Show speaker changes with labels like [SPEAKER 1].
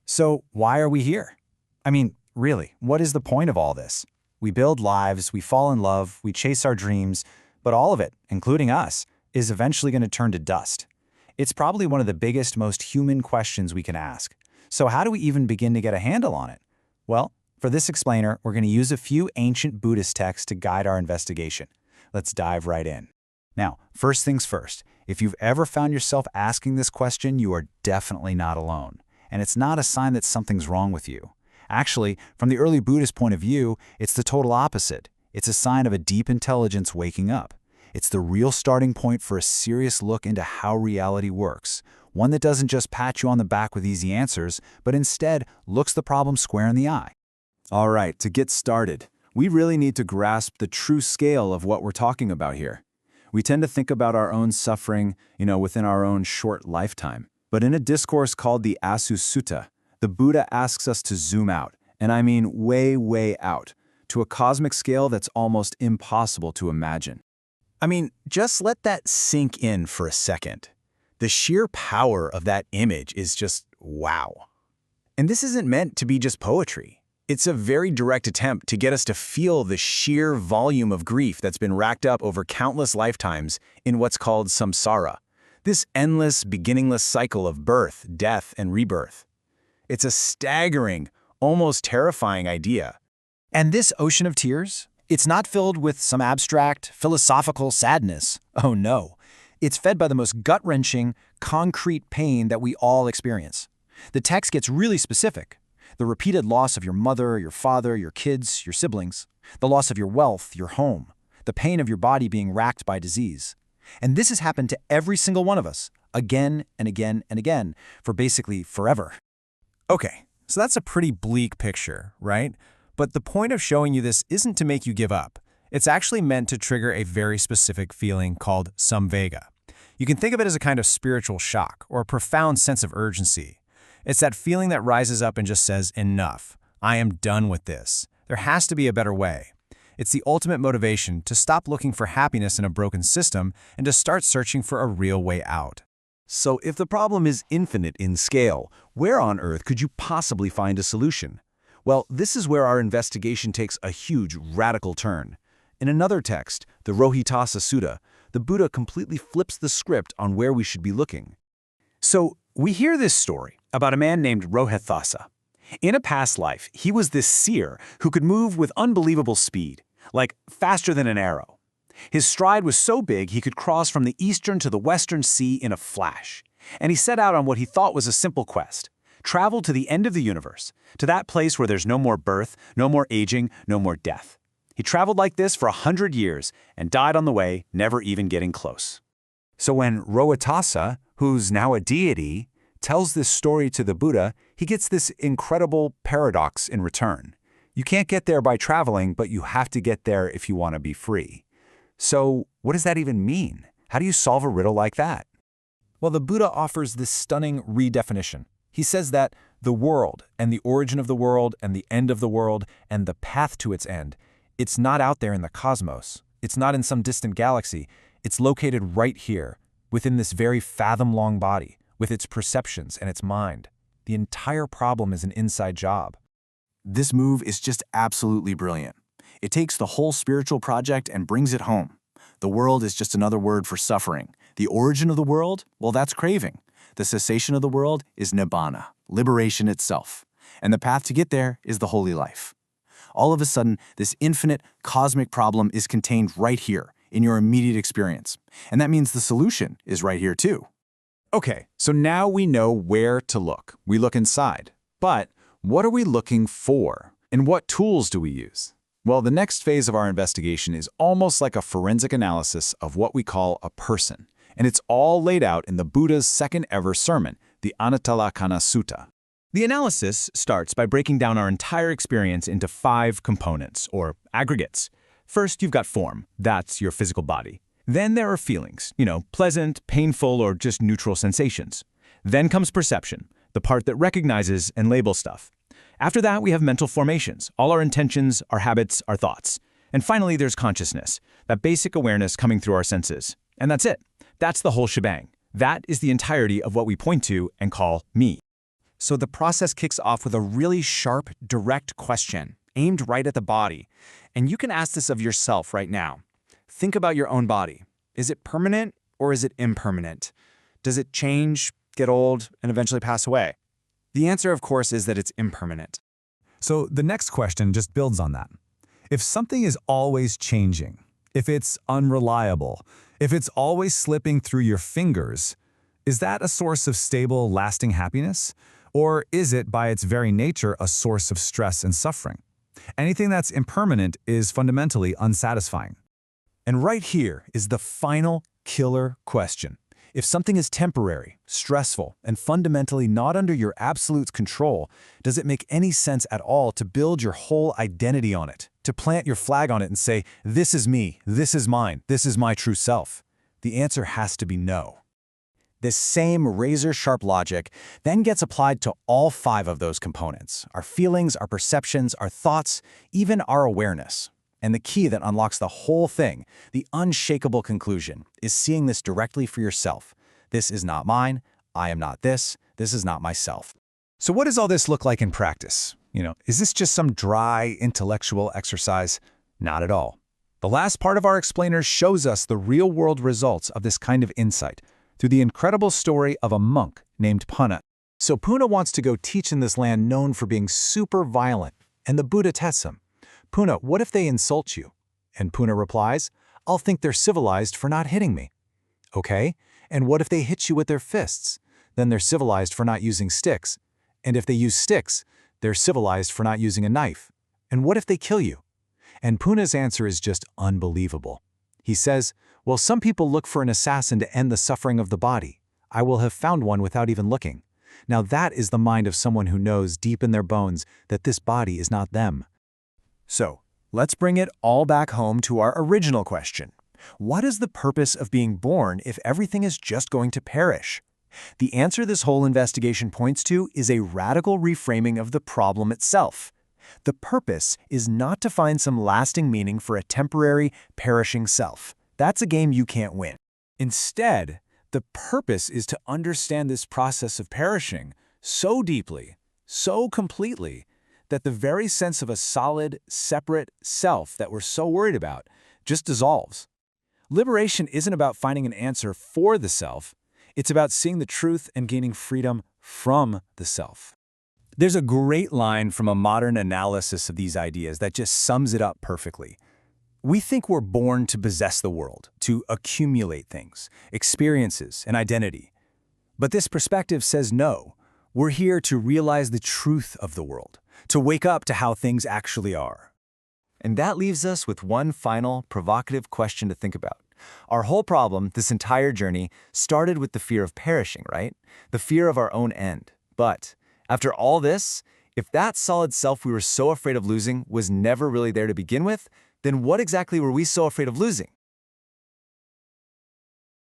[SPEAKER 1] So why are we here? I mean, really, what is the point of all this? We build lives, we fall in love, we chase our dreams, but all of it, including us, is eventually going to turn to dust. It's probably one of the biggest, most human questions we can ask. So how do we even begin to get a handle on it? Well, for this explainer, we're going to use a few ancient Buddhist texts to guide our investigation. Let's dive right in. Now, first things first, if you've ever found yourself asking this question, you are definitely not alone. And it's not a sign that something's wrong with you. Actually, from the early Buddhist point of view, it's the total opposite. It's a sign of a deep intelligence waking up. It's the real starting point for a serious look into how reality works, one that doesn't just pat you on the back with easy answers, but instead looks the problem square in the eye.
[SPEAKER 2] All right, to get started, we really need to grasp the true scale of what we're talking about here. We tend to think about our own suffering, within our own short lifetime. But in a discourse called the Punna Sutta, the Buddha asks us to zoom out, and I mean way, way out, to a cosmic scale that's almost impossible to imagine.
[SPEAKER 1] I mean, just let that sink in for a second. The sheer power of that image is just wow. And this isn't meant to be just poetry. It's a very direct attempt to get us to feel the sheer volume of grief that's been racked up over countless lifetimes in what's called samsara, this endless, beginningless cycle of birth, death, and rebirth. It's a staggering, almost terrifying idea. And this ocean of tears, it's not filled with some abstract, philosophical sadness. Oh no. It's fed by the most gut-wrenching, concrete pain that we all experience. The text gets really specific. The repeated loss of your mother, your father, your kids, your siblings, the loss of your wealth, your home, the pain of your body being racked by disease. And this has happened to every single one of us, again and again and again, for basically forever.
[SPEAKER 3] Okay, so that's a pretty bleak picture, right? But the point of showing you this isn't to make you give up. It's actually meant to trigger a very specific feeling called samvega. You can think of it as a kind of spiritual shock or a profound sense of urgency. It's that feeling that rises up and just says, enough. I am done with this. There has to be a better way. It's the ultimate motivation to stop looking for happiness in a broken system and to start searching for a real way out.
[SPEAKER 2] So if the problem is infinite in scale, where on earth could you possibly find a solution? Well, this is where our investigation takes a huge, radical turn. In another text, the Rohitassa Sutta, the Buddha completely flips the script on where we should be looking.
[SPEAKER 1] So we hear this story about a man named Rohitassa. In a past life, he was this seer who could move with unbelievable speed, like faster than an arrow. His stride was so big he could cross from the eastern to the western sea in a flash. And he set out on what he thought was a simple quest: travel to the end of the universe, to that place where there's no more birth, no more aging, no more death. He traveled like this for 100 years and died on the way, never even getting close.
[SPEAKER 2] So when Rohitassa, who's now a deity, tells this story to the Buddha, he gets this incredible paradox in return. You can't get there by traveling, but you have to get there if you want to be free. So what does that even mean? How do you solve a riddle like that?
[SPEAKER 3] Well, the Buddha offers this stunning redefinition. He says that the world and the origin of the world and the end of the world and the path to its end, it's not out there in the cosmos. It's not in some distant galaxy. It's located right here, within this very fathom-long body, with its perceptions and its mind. The entire problem is an inside job.
[SPEAKER 2] This move is just absolutely brilliant. It takes the whole spiritual project and brings it home. The world is just another word for suffering. The origin of the world, well, that's craving. The cessation of the world is nibbana, liberation itself. And the path to get there is the holy life. All of a sudden, this infinite cosmic problem is contained right here in your immediate experience. And that means the solution is right here too.
[SPEAKER 1] Okay, so now we know where to look. We look inside. But what are we looking for? And what tools do we use? Well, the next phase of our investigation is almost like a forensic analysis of what we call a person. And it's all laid out in the Buddha's second ever sermon, the Anattalakkhaṇa Sutta. The analysis starts by breaking down our entire experience into 5 components, or aggregates. First, you've got form. That's your physical body. Then there are feelings, pleasant, painful, or just neutral sensations. Then comes perception, the part that recognizes and labels stuff. After that, we have mental formations, all our intentions, our habits, our thoughts. And finally, there's consciousness, that basic awareness coming through our senses. And that's it. That's the whole shebang. That is the entirety of what we point to and call me.
[SPEAKER 4] So the process kicks off with a really sharp, direct question, aimed right at the body. And you can ask this of yourself right now. Think about your own body. Is it permanent or is it impermanent? Does it change, get old, and eventually pass away? The answer, of course, is that it's impermanent.
[SPEAKER 2] So the next question just builds on that. If something is always changing, if it's unreliable, if it's always slipping through your fingers, is that a source of stable, lasting happiness? Or is it, by its very nature, a source of stress and suffering? Anything that's impermanent is fundamentally unsatisfying. And right here is the final killer question. If something is temporary, stressful, and fundamentally not under your absolute control, does it make any sense at all to build your whole identity on it, to plant your flag on it and say, this is me, this is mine, this is my true self? The answer has to be no.
[SPEAKER 1] This same razor-sharp logic then gets applied to all 5 of those components: our feelings, our perceptions, our thoughts, even our awareness. And the key that unlocks the whole thing, the unshakable conclusion, is seeing this directly for yourself. This is not mine. I am not this. This is not myself.
[SPEAKER 3] So what does all this look like in practice? Is this just some dry intellectual exercise? Not at all. The last part of our explainer shows us the real-world results of this kind of insight through the incredible story of a monk named Punna.
[SPEAKER 1] So Punna wants to go teach in this land known for being super violent, and the Buddha tests him. Punna, what if they insult you? And Punna replies, I'll think they're civilized for not hitting me. Okay, and what if they hit you with their fists? Then they're civilized for not using sticks. And if they use sticks, they're civilized for not using a knife. And what if they kill you? And Punna's answer is just unbelievable. He says, well, some people look for an assassin to end the suffering of the body. I will have found one without even looking. Now that is the mind of someone who knows deep in their bones that this body is not them.
[SPEAKER 3] So, let's bring it all back home to our original question. What is the purpose of being born if everything is just going to perish? The answer this whole investigation points to is a radical reframing of the problem itself. The purpose is not to find some lasting meaning for a temporary, perishing self. That's a game you can't win. Instead, the purpose is to understand this process of perishing so deeply, so completely, that the very sense of a solid, separate self that we're so worried about just dissolves. Liberation isn't about finding an answer for the self. It's about seeing the truth and gaining freedom from the self. There's a great line from a modern analysis of these ideas that just sums it up perfectly. We think we're born to possess the world, to accumulate things, experiences, and identity. But this perspective says no. We're here to realize the truth of the world, to wake up to how things actually are. And that leaves us with one final, provocative question to think about. Our whole problem, this entire journey, started with the fear of perishing, right? The fear of our own end. But after all this, if that solid self we were so afraid of losing was never really there to begin with, then what exactly were we so afraid of losing?